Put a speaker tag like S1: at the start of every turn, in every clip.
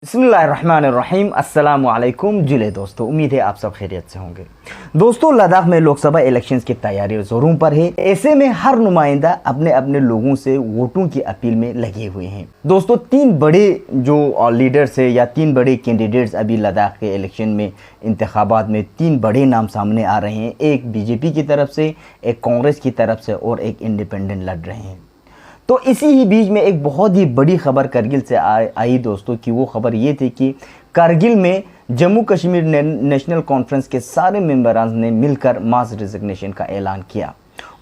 S1: बिस्मिल्लाहिर्रहमानिर्रहीम अस्सलाम वालेकुम जिले दोस्तों, उम्मीद है आप सब खैरियत से होंगे। दोस्तों, लद्दाख में लोकसभा इलेक्शंस की तैयारी जोरों पर है। ऐसे में हर नुमाइंदा अपने अपने लोगों से वोटों की अपील में लगे हुए हैं। दोस्तों, तीन बड़े जो लीडर्स है या तीन बड़े कैंडिडेट्स अभी लद्दाख के इलेक्शन में इंतखाबात में तीन बड़े नाम सामने आ रहे हैं। एक बीजेपी की तरफ से, एक कांग्रेस की तरफ से और एक इंडिपेंडेंट लड़ रहे हैं। तो इसी ही बीच में एक बहुत ही बड़ी खबर करगिल से आई दोस्तों कि वो खबर ये थी कि करगिल में जम्मू कश्मीर नेशनल कॉन्फ्रेंस के सारे मेंबरान ने मिलकर मास रिजिग्नेशन का ऐलान किया।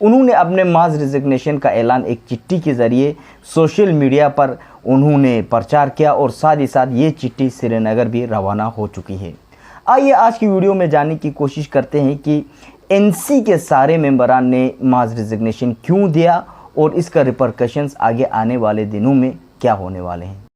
S1: उन्होंने अपने मास रिजिग्नेशन का ऐलान एक चिट्ठी के ज़रिए सोशल मीडिया पर उन्होंने प्रचार किया और साथ ही साथ ये चिट्ठी श्रीनगर भी रवाना हो चुकी है। आइए आज की वीडियो में जानने की कोशिश करते हैं कि एनसी के सारे मेंबरान ने मास रिजिग्नेशन क्यों दिया और इसका रिपरकशंस आगे आने वाले दिनों में क्या होने वाले हैं।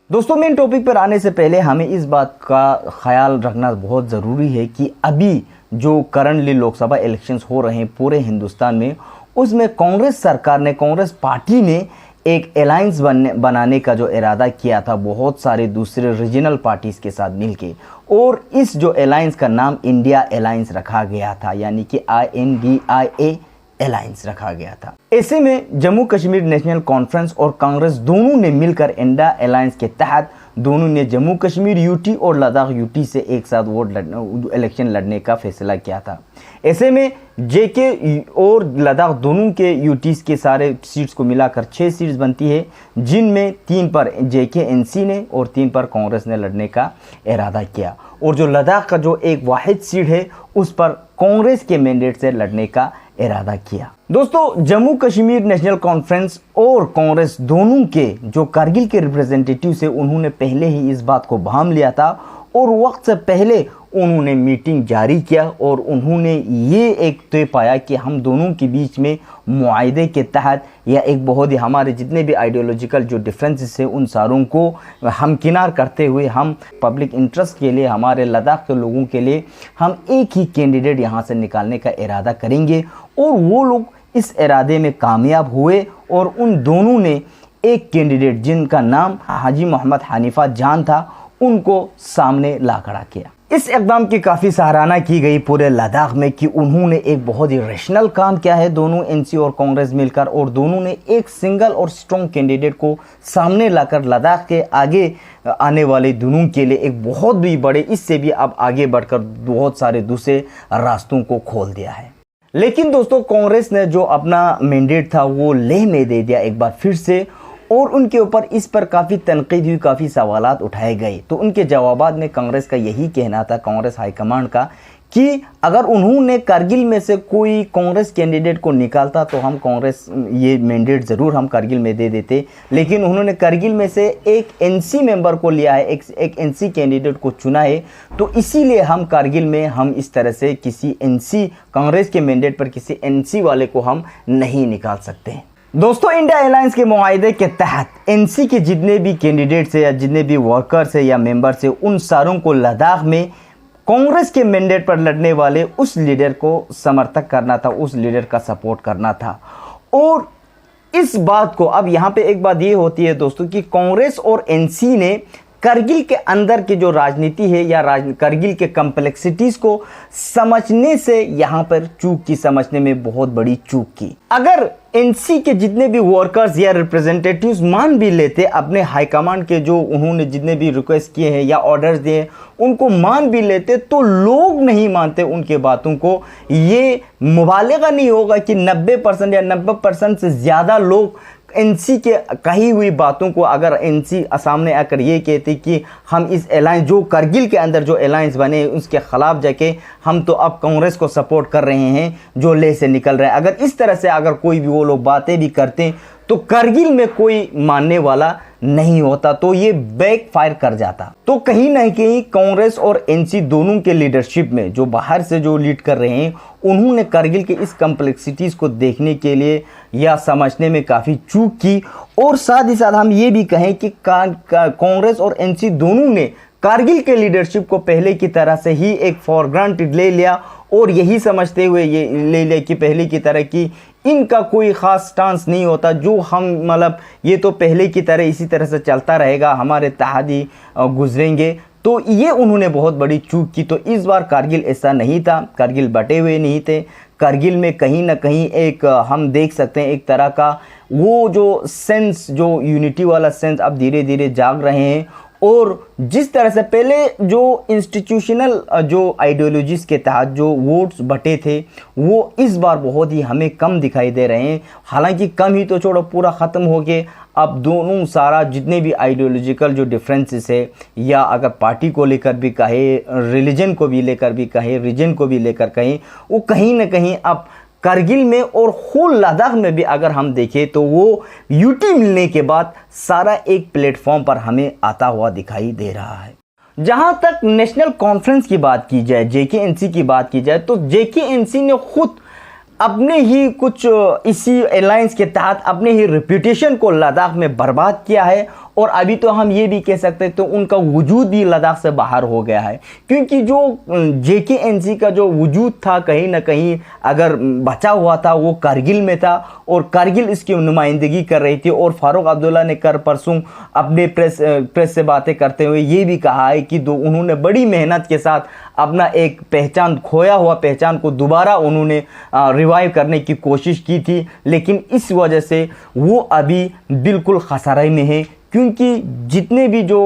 S1: दोस्तों, मेन टॉपिक पर आने से पहले हमें इस बात का ख्याल रखना बहुत ज़रूरी है कि अभी जो करंटली लोकसभा इलेक्शंस हो रहे हैं पूरे हिंदुस्तान में, उसमें कांग्रेस सरकार ने, कांग्रेस पार्टी ने एक अलायंस बनाने का जो इरादा किया था बहुत सारे दूसरे रीजनल पार्टीज़ के साथ मिलके, और इस जो अलायंस का नाम इंडिया अलायंस रखा गया था, यानी कि INDIA अलायंस रखा गया था। ऐसे में जम्मू कश्मीर नेशनल कॉन्फ्रेंस और कांग्रेस दोनों ने मिलकर इंडिया अलायंस के तहत दोनों ने जम्मू कश्मीर यूटी और लद्दाख यूटी से एक साथ इलेक्शन लड़ने का फैसला किया था। ऐसे में जेके और लद्दाख दोनों के यूटीज़ के सारे सीट्स को मिलाकर 6 सीट्स बनती है, जिनमें 3 पर जेके एनसी ने और 3 पर कांग्रेस ने लड़ने का इरादा किया, और जो लद्दाख का जो एक वाहिद सीट है उस पर कांग्रेस के मैंडेट से लड़ने का इरादा किया। दोस्तों, जम्मू कश्मीर नेशनल कॉन्फ्रेंस और कांग्रेस दोनों के जो कारगिल के रिप्रेजेंटेटिव से उन्होंने पहले ही इस बात को भांप लिया था और वक्त से पहले उन्होंने मीटिंग जारी किया और उन्होंने ये एक तय पाया कि हम दोनों के बीच में मुआहदे के तहत या एक बहुत ही हमारे जितने भी आइडियोलॉजिकल जो डिफरेंसेस है उन सारों को हमकिनार करते हुए हम पब्लिक इंटरेस्ट के लिए, हमारे लद्दाख के लोगों के लिए हम एक ही कैंडिडेट यहाँ से निकालने का इरादा करेंगे। और वो लोग इस इरादे में कामयाब हुए और उन दोनों ने एक कैंडिडेट जिनका नाम हाजी मोहम्मद हनीफा जान था उनको सामने ला खड़ा किया। इस इक़दाम की काफ़ी सराहना की गई पूरे लद्दाख में कि उन्होंने एक बहुत ही रैशनल काम किया है दोनों एनसी और कांग्रेस मिलकर, और दोनों ने एक सिंगल और स्ट्रॉन्ग कैंडिडेट को सामने लाकर लद्दाख के आगे आने वाले दिनों के लिए एक बहुत भी बड़े, इससे भी अब आगे बढ़कर बहुत सारे दूसरे रास्तों को खोल दिया है। लेकिन दोस्तों, कांग्रेस ने जो अपना मैंडेट था वो लेह में दे दिया एक बार फिर से, और उनके ऊपर इस पर काफ़ी तनकीद हुई, काफ़ी सवालात उठाए गए। तो उनके जवाबात में कांग्रेस का यही कहना था, कांग्रेस हाईकमांड का, कि अगर उन्होंने करगिल में से कोई कांग्रेस कैंडिडेट को निकालता तो हम कांग्रेस ये मैंडेट ज़रूर हम करगिल में दे देते, लेकिन उन्होंने करगिल में से एक एनसी मेंबर को लिया है, एक एनसी कैंडिडेट को चुना है, तो इसीलिए हम करगिल में हम इस तरह से किसी एनसी कांग्रेस के मैंडेट पर किसी एनसी वाले को हम नहीं निकाल सकते हैं। दोस्तों, इंडिया अलायंस के मुआहदे के तहत एनसी के जितने भी कैंडिडेट्स है या जितने भी वर्कर्स है या मेंबर्स है, उन सारों को लद्दाख में कांग्रेस के मैंडेट पर लड़ने वाले उस लीडर को समर्थक करना था, उस लीडर का सपोर्ट करना था। और इस बात को, अब यहाँ पे एक बात ये होती है दोस्तों कि कांग्रेस और एनसी ने करगिल के अंदर की जो राजनीति है या करगिल के कॉम्प्लेक्सिटीज को समझने से यहाँ पर चूक की, समझने में बहुत बड़ी चूक की। अगर एनसी के जितने भी वर्कर्स या रिप्रेजेंटेटिव्स मान भी लेते अपने हाईकमांड के जो उन्होंने जितने भी रिक्वेस्ट किए हैं या ऑर्डर्स दिए उनको मान भी लेते, तो लोग नहीं मानते उनके बातों को। ये मुबालगा नहीं होगा कि 90% या 90% से ज़्यादा लोग एनसी के कही हुई बातों को, अगर एनसी सामने आकर ये कहती कि हम इस अलायंस जो करगिल के अंदर जो अलायंस बने उसके खिलाफ जाके हम तो अब कांग्रेस को सपोर्ट कर रहे हैं जो लेह से निकल रहे हैं, अगर इस तरह से अगर कोई भी वो लोग बातें भी करते तो करगिल में कोई मानने वाला नहीं होता, तो ये बैक फायर कर जाता। तो कहीं ना कहीं कांग्रेस और एनसी दोनों के लीडरशिप में जो बाहर से जो लीड कर रहे हैं, उन्होंने करगिल के इस कॉम्प्लेक्सिटीज़ को देखने के लिए या समझने में काफ़ी चूक की। और साथ ही साथ हम ये भी कहें कि कांग्रेस और एनसी दोनों ने कारगिल के लीडरशिप को पहले की तरह से ही एक फॉर ग्रांटेड ले लिया और यही समझते हुए ये ले कि पहले की तरह कि इनका कोई ख़ास स्टांस नहीं होता, जो हम मतलब ये तो पहले की तरह इसी तरह से चलता रहेगा, हमारे इत्तेहादी गुजरेंगे, तो ये उन्होंने बहुत बड़ी चूक की। तो इस बार कारगिल ऐसा नहीं था, कारगिल बटे हुए नहीं थे। कारगिल में कहीं ना कहीं एक हम देख सकते हैं एक तरह का वो जो सेंस, जो यूनिटी वाला सेंस अब धीरे धीरे जाग रहे हैं। और जिस तरह से पहले जो इंस्टीट्यूशनल जो आइडियोलॉजीज़ के तहत जो वोट्स बटे थे, वो इस बार बहुत ही हमें कम दिखाई दे रहे हैं। हालांकि कम ही तो छोड़ो, पूरा ख़त्म हो गए। अब दोनों सारा जितने भी आइडियोलॉजिकल जो डिफरेंसेस है, या अगर पार्टी को लेकर भी कहे, रिलीजन को भी लेकर भी कहे, रीजन को भी लेकर कहें, वो कहीं ना कहीं अब कारगिल में और होल लद्दाख में भी अगर हम देखें तो वो यूटी मिलने के बाद सारा एक प्लेटफॉर्म पर हमें आता हुआ दिखाई दे रहा है। जहां तक नेशनल कॉन्फ्रेंस की बात की जाए, जेकेएनसी की बात की जाए, तो जेकेएनसी ने खुद अपने ही कुछ इसी अलायंस के तहत अपने ही रेपुटेशन को लद्दाख में बर्बाद किया है। और अभी तो हम ये भी कह सकते हैं तो उनका वजूद भी लद्दाख से बाहर हो गया है, क्योंकि जो जेकेएनसी का जो वजूद था कहीं ना कहीं अगर बचा हुआ था वो कारगिल में था, और कारगिल इसकी नुमाइंदगी कर रही थी। और फारूक अब्दुल्ला ने कर परसों अपने प्रेस से बातें करते हुए ये भी कहा है कि उन्होंने बड़ी मेहनत के साथ अपना एक पहचान, खोया हुआ पहचान को दोबारा उन्होंने रिवाइव करने की कोशिश की थी, लेकिन इस वजह से वो अभी बिल्कुल खसारे में है। क्योंकि जितने भी जो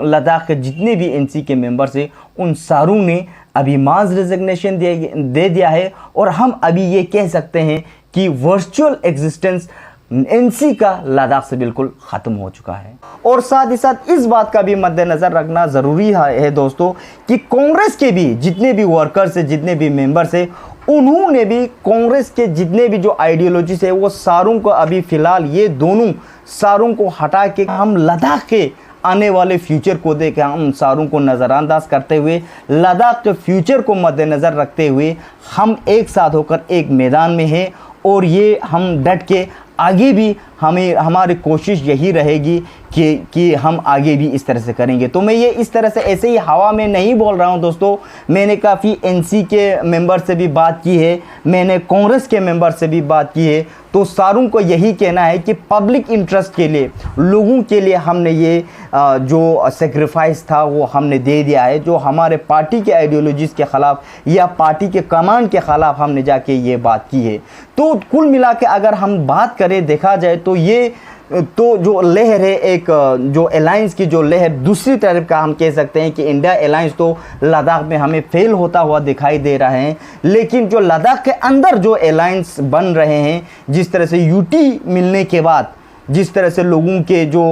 S1: लद्दाख के जितने भी एनसी के मेंबर्स हैं, उन सारों ने अभी मास रेजिग्नेशन दे दिया है। और हम अभी ये कह सकते हैं कि वर्चुअल एग्जिस्टेंस एनसी का लद्दाख से बिल्कुल ख़त्म हो चुका है। और साथ ही साथ इस बात का भी मद्देनज़र रखना ज़रूरी है दोस्तों कि कांग्रेस के भी जितने भी वर्कर्स हैं, जितने भी मेंबर्स हैं, उन्होंने भी कांग्रेस के जितने भी जो आइडियोलॉजीज है वो सारों को अभी फ़िलहाल ये दोनों सारों को हटा के हम लद्दाख के आने वाले फ्यूचर को देखें, हम सारों को नज़रअंदाज करते हुए लद्दाख के फ्यूचर को मद्देनज़र रखते हुए हम एक साथ होकर एक मैदान में हैं। और ये हम डट के आगे भी हमारी कोशिश यही रहेगी कि हम आगे भी इस तरह से करेंगे। तो मैं ये इस तरह से ऐसे ही हवा में नहीं बोल रहा हूँ दोस्तों, मैंने काफ़ी एनसी के मेंबर से भी बात की है, मैंने कांग्रेस के मेंबर से भी बात की है। तो सारों को यही कहना है कि पब्लिक इंटरेस्ट के लिए, लोगों के लिए हमने ये जो सेक्रीफाइस था वो हमने दे दिया है। जो हमारे पार्टी के आइडियोलॉजीज़ के ख़िलाफ़ या पार्टी के कमांड के ख़िलाफ़ हमने जाके ये बात की है। तो कुल मिला के अगर हम बात करें, देखा जाए तो ये तो जो लहर है, एक जो अलायंस की जो लहर दूसरी तरफ का हम कह सकते हैं कि इंडिया अलायंस तो लद्दाख में हमें फेल होता हुआ दिखाई दे रहा है। लेकिन जो लद्दाख के अंदर जो अलायंस बन रहे हैं, जिस तरह से यूटी मिलने के बाद जिस तरह से लोगों के जो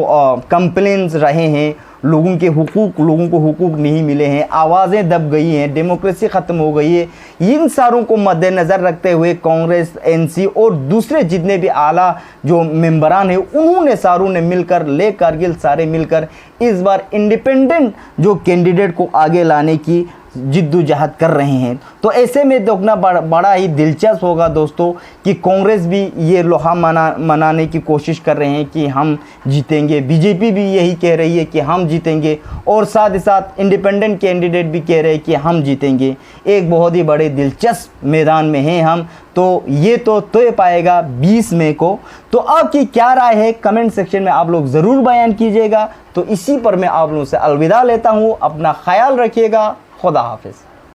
S1: कंप्लेंट्स रहे हैं, लोगों को हुकूक नहीं मिले हैं, आवाज़ें दब गई हैं, डेमोक्रेसी ख़त्म हो गई है, इन सारों को मद्देनज़र रखते हुए कांग्रेस, एनसी और दूसरे जितने भी आला जो मेंबरान हैं, उन्होंने सारों ने मिलकर ले कारगिल सारे मिलकर इस बार इंडिपेंडेंट जो कैंडिडेट को आगे लाने की जिद्दोजहद कर रहे हैं। तो ऐसे में देखना बड़ा ही दिलचस्प होगा दोस्तों कि कांग्रेस भी ये लोहा मनाने की कोशिश कर रहे हैं कि हम जीतेंगे, बीजेपी भी यही कह रही है कि हम जीतेंगे, और साथ ही साथ इंडिपेंडेंट कैंडिडेट भी कह रहे हैं कि हम जीतेंगे। एक बहुत ही बड़े दिलचस्प मैदान में हैं हम। तो ये तो तय पाएगा 20 मई को। तो आपकी क्या राय है कमेंट सेक्शन में आप लोग ज़रूर बयान कीजिएगा। तो इसी पर मैं आप लोगों से अलविदा लेता हूँ, अपना ख्याल रखिएगा, खुदा हाफिज़।